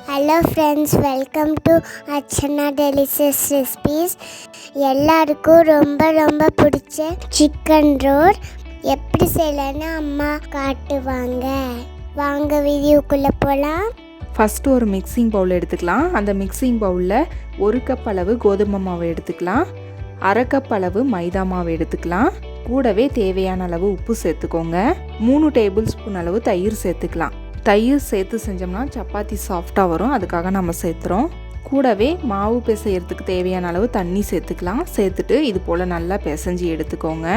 Hello friends, welcome to Archana Delicious Recipes. எல்லாருக்கும் ரொம்ப பிடிச்ச சிக்கன் ரோல் எப்படி செய்யலாம்னு அம்மா காட்டுவாங்க. வாங்க வீடியோக்குள்ளே போகலாம். ஃபஸ்ட்டு ஒரு மிக்சிங் பவுல் எடுத்துக்கலாம். அந்த மிக்சிங் பவுலில் 1 கப் அளவு கோதுமை மாவு எடுத்துக்கலாம். 1/2 கப் அளவு மைதா மாவு எடுத்துக்கலாம். கூடவே தேவையான அளவு உப்பு சேர்த்துக்கோங்க. 3 டேபிள் ஸ்பூன் அளவு தயிர் சேர்த்துக்கலாம். தயிர் சேர்த்து செஞ்சோம்னா சப்பாத்தி சாஃப்டாக வரும், அதுக்காக நம்ம சேர்த்துறோம். கூடவே மாவு பிசையறதுக்கு தேவையான அளவு தண்ணி சேர்த்துக்கலாம். சேர்த்துட்டு இது போல் நல்லா பிசைஞ்சு எடுத்துக்கோங்க.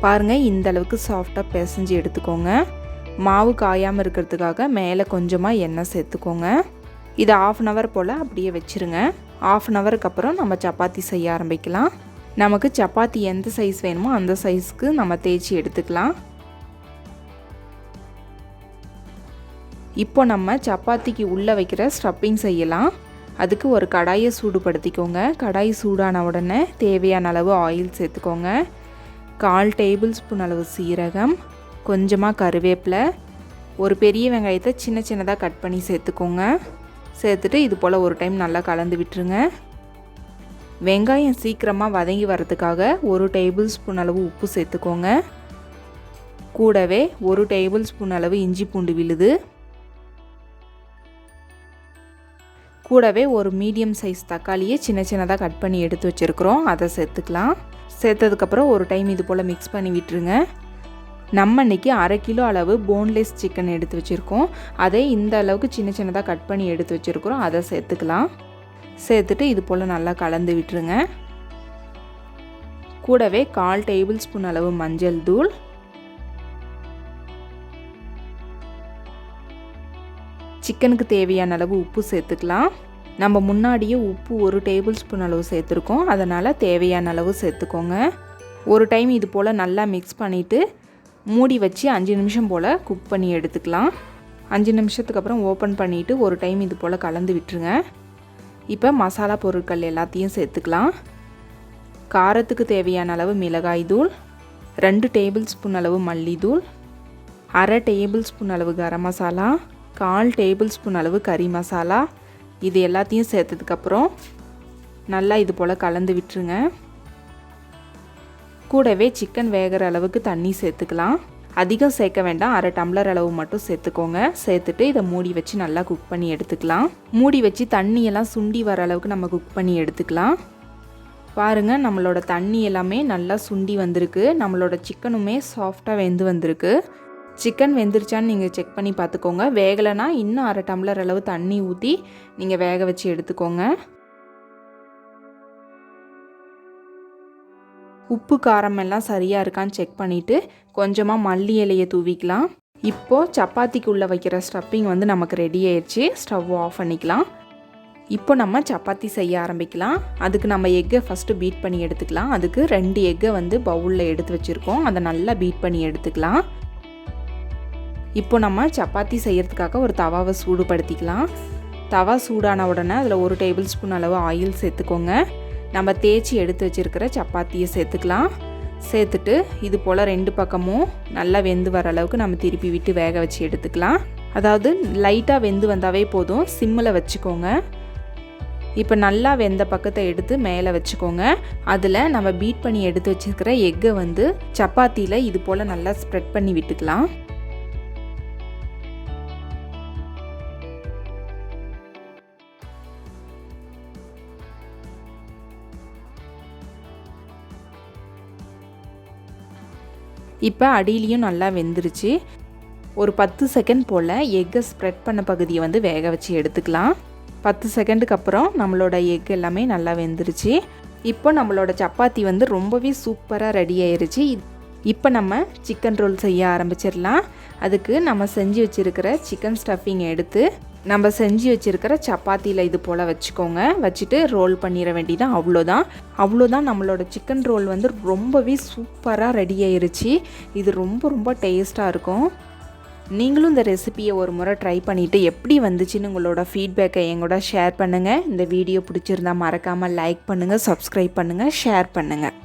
பாருங்கள், இந்த அளவுக்கு சாஃப்டாக பிசைஞ்சு எடுத்துக்கோங்க. மாவு காயாமல் இருக்கிறதுக்காக மேலே கொஞ்சமாக எண்ணெய் சேர்த்துக்கோங்க. இதை 1/2 hour போல் அப்படியே வச்சுருங்க. 1/2 hourக்கு அப்புறம் நம்ம சப்பாத்தி செய்ய ஆரம்பிக்கலாம். நமக்கு சப்பாத்தி எந்த சைஸ் வேணுமோ அந்த சைஸ்க்கு நம்ம தேய்ச்சி எடுத்துக்கலாம். இப்போ நம்ம சப்பாத்திக்கு உள்ளே வைக்கிற ஸ்டஃப்பிங் செய்யலாம். அதுக்கு ஒரு கடாயை சூடுபடுத்திக்கோங்க. கடாய் சூடான உடனே தேவையான அளவு ஆயில் சேர்த்துக்கோங்க. 1/4 டேபிள் ஸ்பூன் அளவு சீரகம், கொஞ்சமாக கருவேப்பிலை, ஒரு பெரிய வெங்காயத்தை சின்னதாக கட் பண்ணி சேர்த்துக்கோங்க. சேர்த்துட்டு இது போல் ஒரு டைம் நல்லா கலந்து விட்டுருங்க. வெங்காயம் சீக்கிரமாக வதங்கி வரதுக்காக 1 டேபிள் ஸ்பூன் அளவு உப்பு சேர்த்துக்கோங்க. கூடவே 1 டேபிள் ஸ்பூன் அளவு இஞ்சி பூண்டு விழுது, கூடவே ஒரு மீடியம் சைஸ் தக்காளியை சின்னதாக கட் பண்ணி எடுத்து வச்சுருக்குறோம், அதை சேர்த்துக்கலாம். சேர்த்ததுக்கப்புறம் ஒரு டைம் இது போல் மிக்ஸ் பண்ணி விட்டுருங்க. நம்ம இன்றைக்கி 1/2 கிலோ அளவு போன்லெஸ் சிக்கன் எடுத்து வச்சுருக்கோம். அதை இந்த அளவுக்கு சின்னதாக கட் பண்ணி எடுத்து வச்சுருக்குறோம், அதை சேர்த்துக்கலாம். சேர்த்துட்டு இது போல் நல்லா கலந்து விட்டுருங்க. கூடவே 1/4 டேபிள் ஸ்பூன் அளவு மஞ்சள் தூள், சிக்கனுக்கு தேவையான அளவு உப்பு சேர்த்துக்கலாம். நம்ம முன்னாடியே உப்பு 1 டேபிள் ஸ்பூன் அளவு சேர்த்துருக்கோம், அதனால் தேவையான அளவு சேர்த்துக்கோங்க. ஒரு டைம் இது போல் நல்லா மிக்ஸ் பண்ணிவிட்டு மூடி வச்சு 5 நிமிஷம் போல் குக் பண்ணி எடுத்துக்கலாம். 5 நிமிஷத்துக்கு அப்புறம் ஓப்பன் பண்ணிவிட்டு ஒரு டைம் இது போல் கலந்து விட்டுருங்க. இப்போ மசாலா பொருட்கள் எல்லாத்தையும் சேர்த்துக்கலாம். காரத்துக்கு தேவையான அளவு மிளகாய் தூள், 2 டேபிள் ஸ்பூன் அளவு மல்லித்தூள், 1/2 டேபிள் ஸ்பூன் அளவு கரம் மசாலா, 1/4 டேபிள் ஸ்பூன் அளவு கறி மசாலா, இது எல்லாத்தையும் சேர்த்ததுக்கப்புறம் நல்லா இது போல் கலந்து விட்டுருங்க. கூடவே சிக்கன் வேகிற அளவுக்கு தண்ணி சேர்த்துக்கலாம். அதிகம் சேர்க்க வேண்டாம், 1/2 டம்ளர் அளவு மட்டும் சேர்த்துக்கோங்க. சேர்த்துட்டு இதை மூடி வச்சு நல்லா குக் பண்ணி எடுத்துக்கலாம். மூடி வச்சு தண்ணியெல்லாம் சுண்டி வர அளவுக்கு நம்ம குக் பண்ணி எடுத்துக்கலாம். பாருங்கள், நம்மளோட தண்ணி எல்லாமே நல்லா சுண்டி வந்திருக்கு. நம்மளோட சிக்கனுமே சாஃப்டாக வெந்து வந்திருக்கு. சிக்கன் வெந்துருச்சான்னு நீங்கள் செக் பண்ணி பார்த்துக்கோங்க. வேகலைன்னா இன்னும் 1/2 டம்ளர் அளவு தண்ணி ஊற்றி நீங்கள் வேக வச்சு எடுத்துக்கோங்க. உப்பு காரம் எல்லாம் சரியாக இருக்கான்னு செக் பண்ணிவிட்டு கொஞ்சமாக மல்லி இலையை தூவிக்கலாம். இப்போது சப்பாத்திக்கு உள்ளே வைக்கிற ஸ்டஃப்பிங் வந்து நமக்கு ரெடி ஆயிடுச்சு. ஸ்டவ் ஆஃப் பண்ணிக்கலாம். இப்போ நம்ம சப்பாத்தி செய்ய ஆரம்பிக்கலாம். அதுக்கு நம்ம எக்கை ஃபஸ்ட்டு பீட் பண்ணி எடுத்துக்கலாம். அதுக்கு 2 எக்கை வந்து பவுலில் எடுத்து வச்சுருக்கோம், அதை நல்லா பீட் பண்ணி எடுத்துக்கலாம். இப்போ நம்ம சப்பாத்தி செய்கிறதுக்காக ஒரு தவாவை சூடுபடுத்திக்கலாம். தவா சூடான உடனே அதில் 1 டேபிள் ஸ்பூன் அளவு ஆயில் சேர்த்துக்கோங்க. நம்ம தேய்ச்சி எடுத்து வச்சுருக்கிற சப்பாத்தியை சேர்த்துக்கலாம். சேர்த்துட்டு இது போல் 2 பக்கமும் நல்லா வெந்து வர அளவுக்கு நம்ம திருப்பி விட்டு வேக வச்சு எடுத்துக்கலாம். அதாவது லைட்டாக வெந்து வந்தாவே போதும், சிம்மில் வச்சுக்கோங்க. இப்போ நல்லா வெந்த பக்கத்தை எடுத்து மேலே வச்சுக்கோங்க. அதில் நம்ம பீட் பண்ணி எடுத்து வச்சுருக்கிற எக்கை வந்து சப்பாத்தியில் இது போல் நல்லா ஸ்ப்ரெட் பண்ணி விட்டுக்கலாம். இப்போ அடியிலையும் நல்லா வெந்துருச்சு. ஒரு 10 செகண்ட் போல் எக்கை ஸ்ப்ரெட் பண்ண பகுதியை வந்து வேக வச்சு எடுத்துக்கலாம். 10 செகண்டுக்கு அப்புறம் நம்மளோட எக் எல்லாமே நல்லா வெந்துருச்சு. இப்போ நம்மளோட சப்பாத்தி வந்து ரொம்பவே சூப்பராக ரெடி ஆயிருச்சு. இப்போ நம்ம சிக்கன் ரோல் செய்ய ஆரம்பிச்சிடலாம். அதுக்கு நம்ம செஞ்சு வச்சுருக்கிற சிக்கன் ஸ்டஃப்பிங் எடுத்து நம்ம செஞ்சு வச்சுருக்கிற சப்பாத்தியில் இது போல் வச்சுக்கோங்க. வச்சுட்டு ரோல் பண்ணிட வேண்டியதான். அவ்வளோதான் நம்மளோட சிக்கன் ரோல் வந்து ரொம்பவே சூப்பராக ரெடி ஆயிருச்சு. இது ரொம்ப டேஸ்ட்டாக இருக்கும். நீங்களும் இந்த ரெசிபியை ஒரு முறை ட்ரை பண்ணிவிட்டு எப்படி வந்துச்சுன்னு உங்களோட ஃபீட்பேக்கை எங்கூட ஷேர் பண்ணுங்கள். இந்த வீடியோ பிடிச்சிருந்தா மறக்காமல் லைக் பண்ணுங்கள், சப்ஸ்கிரைப் பண்ணுங்கள், ஷேர் பண்ணுங்கள்.